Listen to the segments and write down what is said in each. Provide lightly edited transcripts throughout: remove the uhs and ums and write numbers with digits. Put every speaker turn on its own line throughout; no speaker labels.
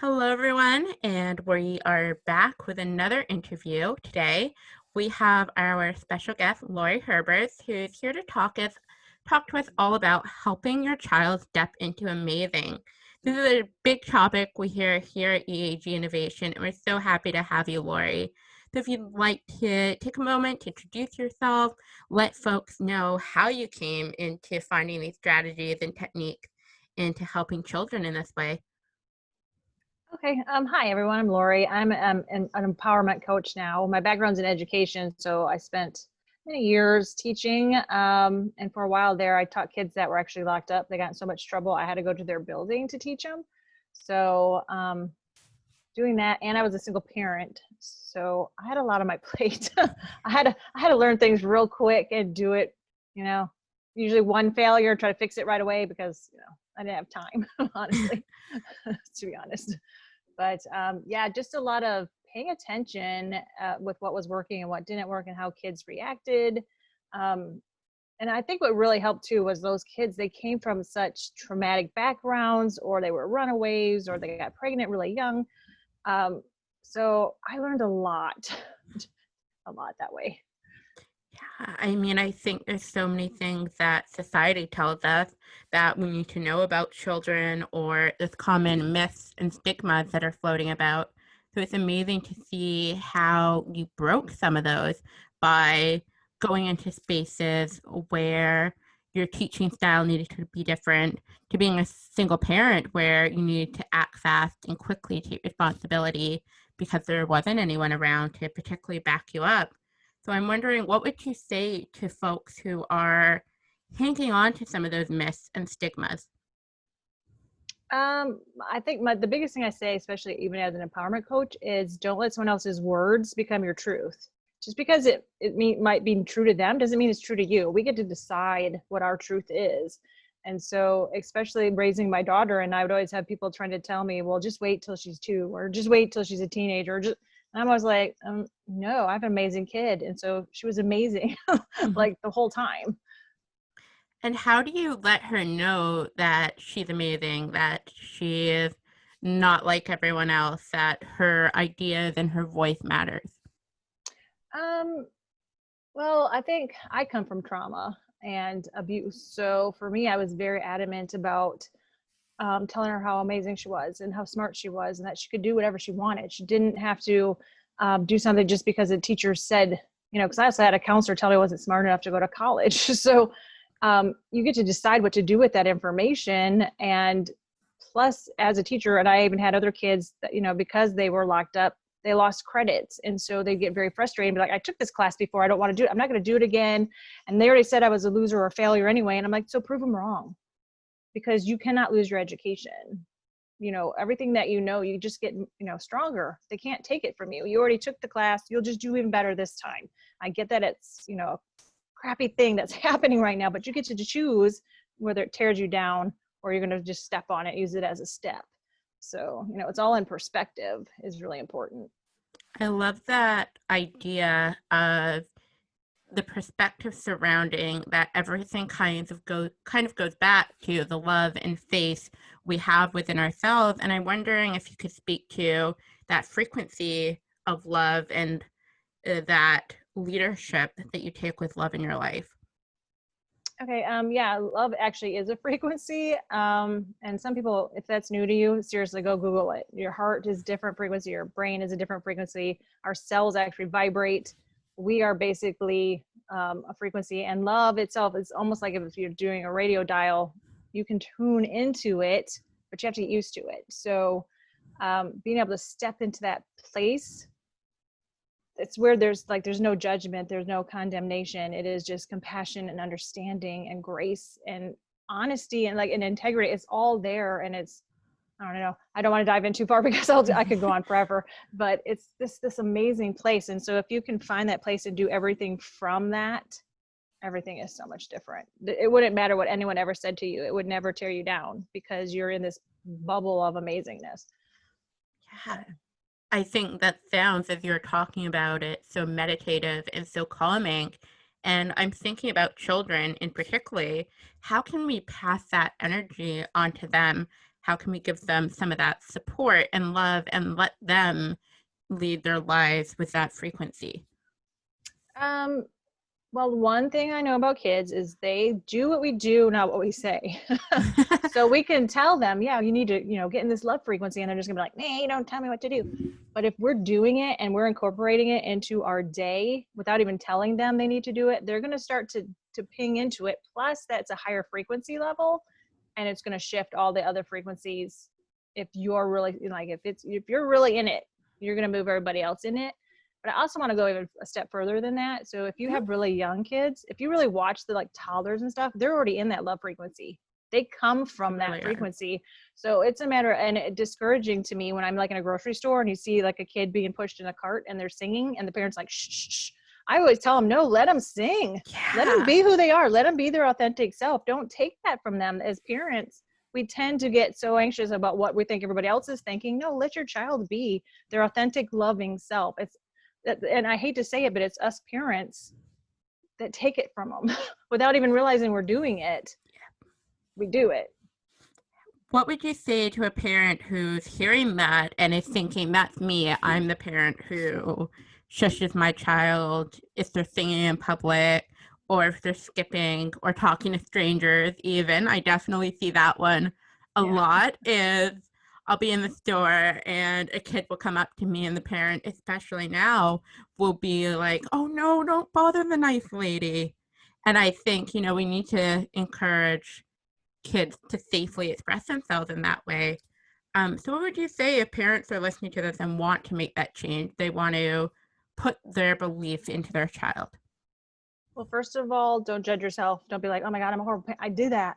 Hello, everyone, and we are back with another interview today. We have our special guest, Laurie Herbers, who's here to talk to us all about helping your child step into amazing. This is a big topic we hear here at EAG Innovation, and we're so happy to have you, Laurie. So if you'd like to take a moment to introduce yourself, let folks know how you came into finding these strategies and techniques into helping children in this way.
Okay. Hi, everyone. I'm Laurie. I'm an empowerment coach now. My background's in education, so I spent many years teaching. And for a while there, I taught kids that were actually locked up. They got in so much trouble, I had to go to their building to teach them. So doing that, and I was a single parent, so I had a lot on my plate. I had to learn things real quick and do it. You know, usually one failure, try to fix it right away because I didn't have time, honestly, to be honest. But yeah, just a lot of paying attention with what was working and what didn't work and how kids reacted. And I think what really helped too was those kids, they came from such traumatic backgrounds, or they were runaways, or they got pregnant really young. Um, so I learned a lot, a lot that way.
I mean, I think there's so many things that society tells us that we need to know about children, or there's common myths and stigmas that are floating about. So it's amazing to see how you broke some of those by going into spaces where your teaching style needed to be different, to being a single parent where you needed to act fast and quickly take responsibility because there wasn't anyone around to particularly back you up. So I'm wondering, what would you say to folks who are hanging on to some of those myths and stigmas?
I think the biggest thing I say, especially even as an empowerment coach, is don't let someone else's words become your truth. Just because might be true to them doesn't mean it's true to you. We get to decide what our truth is. And so, especially raising my daughter, and I would always have people trying to tell me, well, just wait till she's 2, or just wait till she's a teenager, or just, and I'm always like, no, I have an amazing kid. And so she was amazing
Mhm.
like the whole time.
And how do you let her know that she's amazing, that she is not like everyone else, that her ideas and her voice matters?
Um, Well, I think I come from trauma and abuse. So for me, I was very adamant about telling her how amazing she was and how smart she was and that she could do whatever she wanted. She didn't have to do something just because a teacher said, because I also had a counselor tell me I wasn't smart enough to go to college. So you get to decide what to do with that information. And plus, as a teacher, and I even had other kids that, because they were locked up, they lost credits. And so they get very frustrated and be like, I took this class before. I don't want to do it. I'm not going to do it again. And they already said I was a loser or a failure anyway. And I'm like, so prove them wrong, because you cannot lose your education. Everything that you just get, stronger. They can't take it from you. You already took the class. You'll just do even better this time. I get that it's, a crappy thing that's happening right now, but you get to choose whether it tears you down or you're going to just step on it, use it as a step. So, it's all in perspective is really important.
I love that idea of the perspective surrounding that everything kind of goes back to the love and faith we have within ourselves. And I'm wondering if you could speak to that frequency of love and that leadership that you take with love in your life.
Okay. Yeah, love actually is a frequency. And some people, if that's new to you, seriously, go Google it. Your heart is different frequency. Your brain is a different frequency. Our cells actually vibrate. We are basically a frequency, and love itself is almost like if you're doing a radio dial, you can tune into it, but you have to get used to it. So being able to step into that place, it's where there's no judgment, there's no condemnation. It is just compassion and understanding and grace and honesty and and integrity. It's all there. And it's, I don't know, I don't want to dive in too far because I could go on forever, but it's this amazing place. And so if you can find that place and do everything from that, everything is so much different. It wouldn't matter what anyone ever said to you. It would never tear you down because you're in this bubble of amazingness. So.
Yeah. I think that sounds, as you're talking about it, so meditative and so calming. And I'm thinking about children in particular. How can we pass that energy onto them? how can we give them some of that support and love and let them lead their lives with that frequency?
Um, well, one thing I know about kids is they do what we do, not what we say. So we can tell them, yeah, you need to, get in this love frequency, and they're just gonna be like, nah, don't tell me what to do. But if we're doing it and we're incorporating it into our day without even telling them they need to do it, they're gonna start to ping into it. Plus, that's a higher frequency level, and it's gonna shift all the other frequencies. If you're really like, if you're really in it, you're gonna move everybody else in it. But I also want to go even a step further than that. So if you have really young kids, if you really watch the like toddlers and stuff, they're already in that love frequency. They come from that
Really are.
frequency. So it's a matter, and it's discouraging to me when I'm like in a grocery store and you see like a kid being pushed in a cart and they're singing and the parents like, shh, shh, shh. I always tell them, no, let them sing. Let them
Yeah.
be who they are. Let them be their authentic self. Don't take that from them. As parents, we tend to get so anxious about what we think everybody else is thinking. No, let your child be their authentic, loving self. And I hate to say it, but it's us parents that take it from them without even realizing we're doing it. We do it.
What would you say to a parent who's hearing that and is thinking, that's me, I'm the parent who shushes my child if they're singing in public or if they're skipping or talking to strangers even? I definitely see that one a
Yeah.
lot. Is I'll be in the store and a kid will come up to me and the parent, especially now, will be like, oh no, don't bother the nice lady. And I think, we need to encourage kids to safely express themselves in that way. So what would you say if parents are listening to this and want to make that change? They want to put their beliefs into their child.
Well, first of all, don't judge yourself. Don't be like, oh my God, I'm a horrible parent. I do that.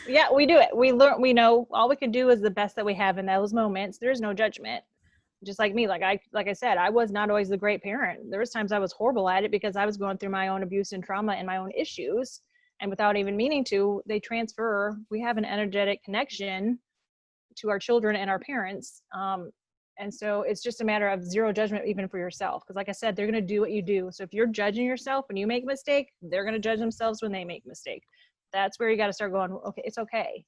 Yeah, we do it. We learn, we know all we can do is the best that we have in those moments. There is no judgment. Just like me, like I said, I was not always the great parent. There was times I was horrible at it because I was going through my own abuse and trauma and my own issues. And without even meaning to, they transfer. We have an energetic connection to our children and our parents. And so it's just a matter of zero judgment, even for yourself. Because like I said, they're going to do what you do. So if you're judging yourself when you make a mistake, they're going to judge themselves when they make a mistake. That's where you got to start going, okay, it's okay.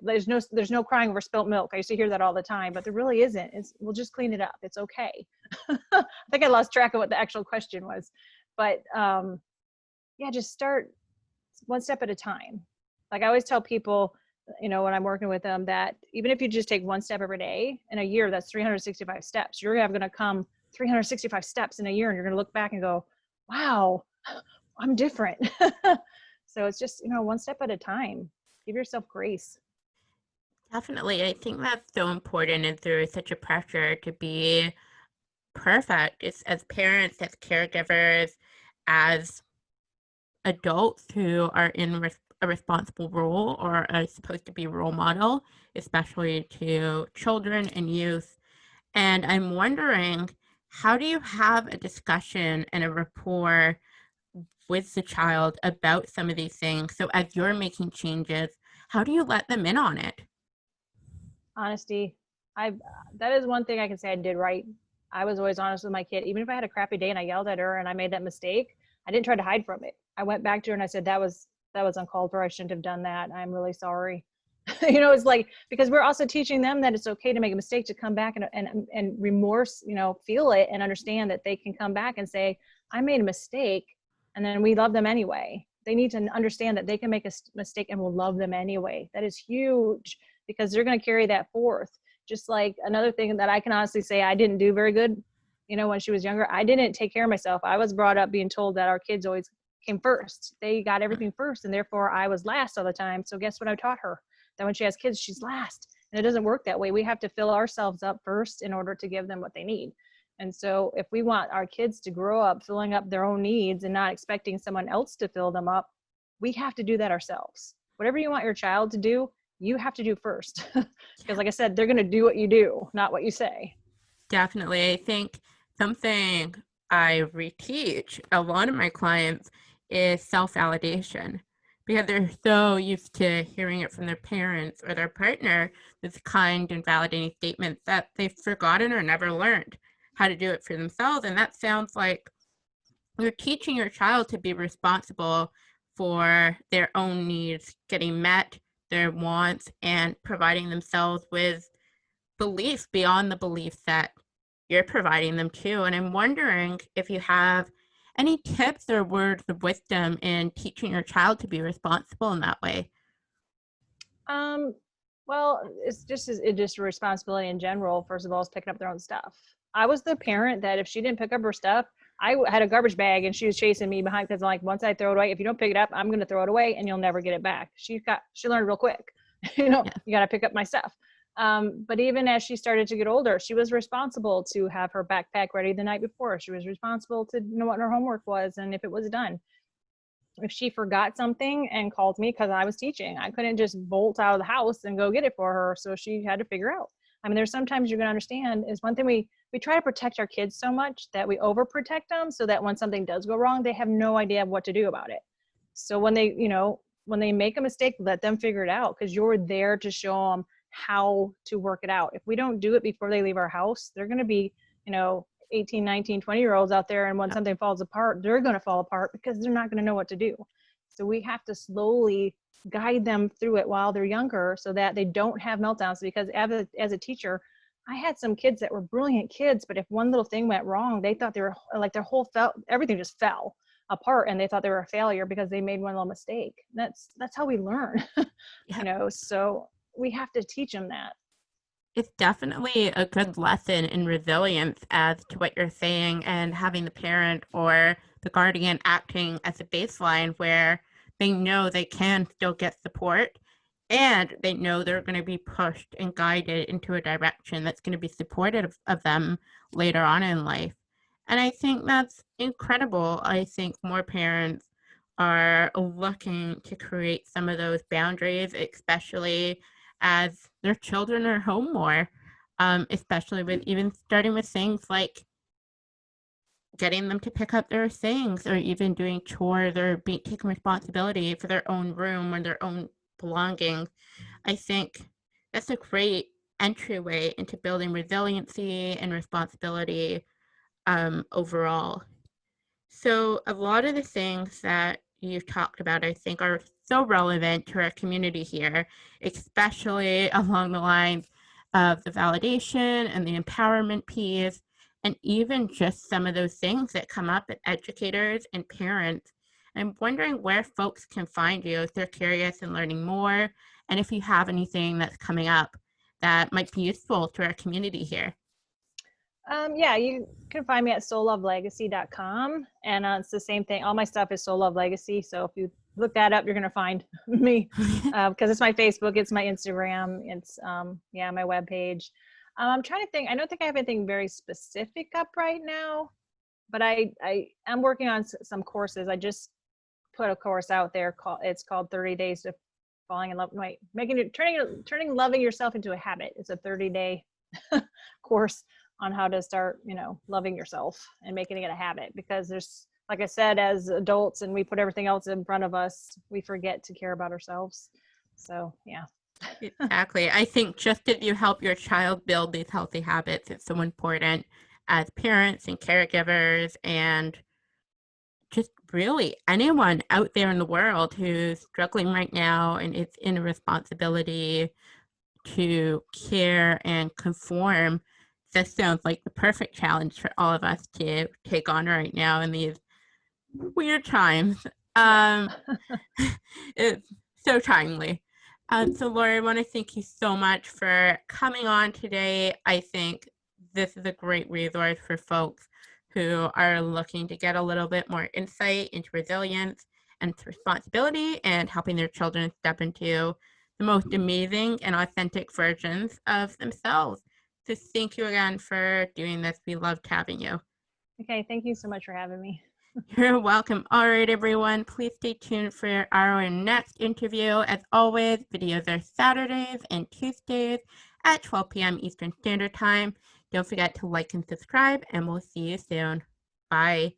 There's no crying over spilt milk. I used to hear that all the time, but there really isn't. We'll just clean it up. It's okay. I think I lost track of what the actual question was, but yeah, just start one step at a time. Like I always tell people, when I'm working with them, that even if you just take one step every day in a year, that's 365 steps. You're going to come 365 steps in a year, and you're going to look back and go, wow, I'm different. So it's just, one step at a time. Give yourself grace.
Definitely. I think that's so important, and there is such a pressure to be perfect. It's as parents, as caregivers, as adults who are in a responsible role or are supposed to be role model, especially to children and youth. And I'm wondering, how do you have a discussion and a rapport with the child about some of these things? So as you're making changes, how do you let them in on it?
Honesty. I That is one thing I can say I did right. I was always honest with my kid. Even if I had a crappy day and I yelled at her and I made that mistake, I didn't try to hide from it. I went back to her and I said, that was uncalled for. I shouldn't have done that. I'm really sorry. It's like, because we're also teaching them that it's okay to make a mistake, to come back and remorse, feel it and understand that they can come back and say, I made a mistake. And then we love them anyway. They need to understand that they can make a mistake and we'll love them anyway. That is huge, because they're going to carry that forth. Just like another thing that I can honestly say I didn't do very good, when she was younger, I didn't take care of myself. I was brought up being told that our kids always came first. They got everything first, and therefore I was last all the time. So guess what I taught her? That when she has kids, she's last. And it doesn't work that way. We have to fill ourselves up first in order to give them what they need. And so if we want our kids to grow up filling up their own needs and not expecting someone else to fill them up, we have to do that ourselves. Whatever you want your child to do, you have to do first. Because like I said, they're going to do what you do, not what you say.
Definitely. I think something I reteach a lot of my clients is self-validation, because they're so used to hearing it from their parents or their partner, this kind and validating statements, that they've forgotten or never learned how to do it for themselves. And that sounds like you're teaching your child to be responsible for their own needs getting met their wants and providing themselves with beliefs beyond the beliefs that you're providing them too. And I'm wondering if you have any tips or words of wisdom in teaching your child to be responsible in that way.
Um, well, it's just a responsibility in general. First of all, is picking up their own stuff. I was the parent that if she didn't pick up her stuff, had a garbage bag and she was chasing me behind because like once I throw it away, if you don't pick it up, I'm going to throw it away and you'll never get it back. She learned real quick.
Yeah.
You got to pick up my stuff. But even as she started to get older, she was responsible to have her backpack ready the night before. She was responsible to know what her homework was and if it was done. If she forgot something and called me because I was teaching, I couldn't just bolt out of the house and go get it for her. So she had to figure out. I mean, there's sometimes you're going to understand is one thing we try to protect our kids so much that we overprotect them so that when something does go wrong, they have no idea what to do about it. So when they make a mistake, let them figure it out because you're there to show them how to work it out. If we don't do it before they leave our house, they're going to be, 18, 19, 20-year-olds out there. And when something falls apart, they're going to fall apart because they're not going to know what to do. So we have to slowly guide them through it while they're younger so that they don't have meltdowns. Because as a teacher, I had some kids that were brilliant kids, but if one little thing went wrong, they thought they were like everything just fell apart and they thought they were a failure because they made one little mistake. That's how we learn,
Yeah.
so we have to teach them that.
It's definitely a good lesson in resilience as to what you're saying and having the parent or the guardian acting as a baseline where they know they can still get support and they know they're going to be pushed and guided into a direction that's going to be supportive of them later on in life. And I think that's incredible. I think more parents are looking to create some of those boundaries, especially as their children are home more, especially with even starting with things like getting them to pick up their things or even doing chores or taking responsibility for their own room or their own belongings. I think that's a great entryway into building resiliency and responsibility overall. So a lot of the things that you've talked about, I think, are so relevant to our community here, especially along the lines of the validation and the empowerment piece, and even just some of those things that come up at educators and parents. I'm wondering where folks can find you if they're curious and learning more, and if you have anything that's coming up that might be useful to our community here.
Yeah, you can find me at soullovelegacy.com. And it's the same thing. All my stuff is Soul Love Legacy. So if you look that up, you're going to find me because it's my Facebook, it's my Instagram, it's my webpage. I'm trying to think. I don't think I have anything very specific up right now, but I am working on some courses. I just put a course out there it's called 30 Days to Falling in Love. Wait, turning loving yourself into a habit. It's a 30-day course on how to start, loving yourself and making it a habit because there's, like I said, as adults and we put everything else in front of us, we forget to care about ourselves. So, yeah.
Exactly. I think just as you help your child build these healthy habits, it's so important as parents and caregivers and just really anyone out there in the world who's struggling right now and is in a responsibility to care and conform. This sounds like the perfect challenge for all of us to take on right now in these weird times.
Yeah.
It's so timely. So, Laurie, I want to thank you so much for coming on today. I think this is a great resource for folks who are looking to get a little bit more insight into resilience and responsibility and helping their children step into the most amazing and authentic versions of themselves. So, thank you again for doing this. We loved having you.
Okay. Thank you so much for having me.
You're welcome. All right, everyone, please stay tuned for our next interview. As always, videos are Saturdays and Tuesdays at 12 p.m. Eastern Standard Time. Don't forget to like and subscribe, and we'll see you soon. Bye.